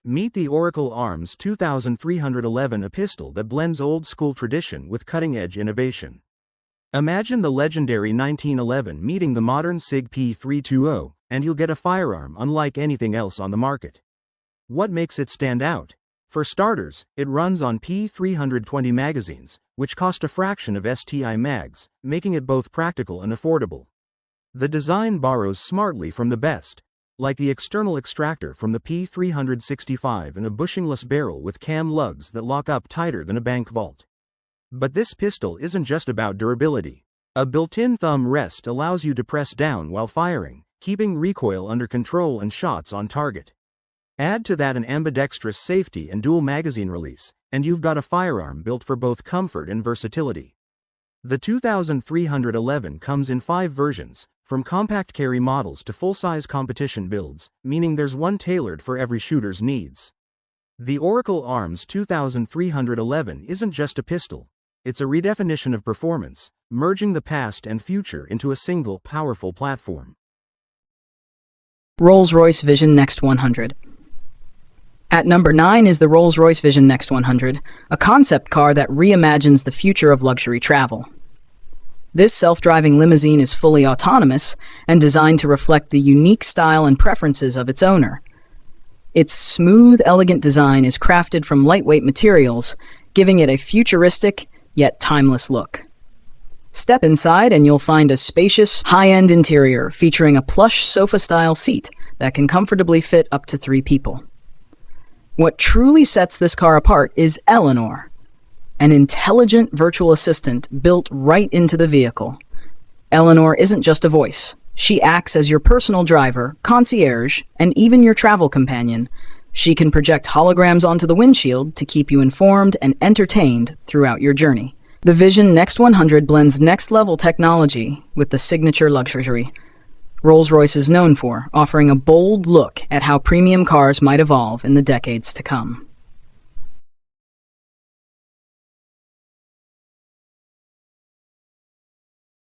Meet the Oracle Arms 2311, a pistol that blends old-school tradition with cutting-edge innovation. Imagine the legendary 1911 meeting the modern SIG P320, and you'll get a firearm unlike anything else on the market. What makes it stand out? For starters, it runs on P320 magazines, which cost a fraction of STI mags, making it both practical and affordable. The design borrows smartly from the best, like the external extractor from the P365 and a bushingless barrel with cam lugs that lock up tighter than a bank vault. But this pistol isn't just about durability. A built-in thumb rest allows you to press down while firing, keeping recoil under control and shots on target. Add to that an ambidextrous safety and dual magazine release, and you've got a firearm built for both comfort and versatility. The 2311 comes in 5 versions, from compact carry models to full-size competition builds, meaning there's one tailored for every shooter's needs. The Oracle Arms 2311 isn't just a pistol, it's a redefinition of performance, merging the past and future into a single, powerful platform. Rolls-Royce Vision Next 100. At number 9 is the Rolls-Royce Vision Next 100, a concept car that reimagines the future of luxury travel. This self-driving limousine is fully autonomous and designed to reflect the unique style and preferences of its owner. Its smooth, elegant design is crafted from lightweight materials, giving it a futuristic, yet timeless look. Step inside and you'll find a spacious, high-end interior featuring a plush sofa-style seat that can comfortably fit up to 3 people. What truly sets this car apart is Eleanor, an intelligent virtual assistant built right into the vehicle. Eleanor isn't just a voice. She acts as your personal driver, concierge, and even your travel companion. She can project holograms onto the windshield to keep you informed and entertained throughout your journey. The Vision Next 100 blends next-level technology with the signature luxury Rolls-Royce is known for, offering a bold look at how premium cars might evolve in the decades to come.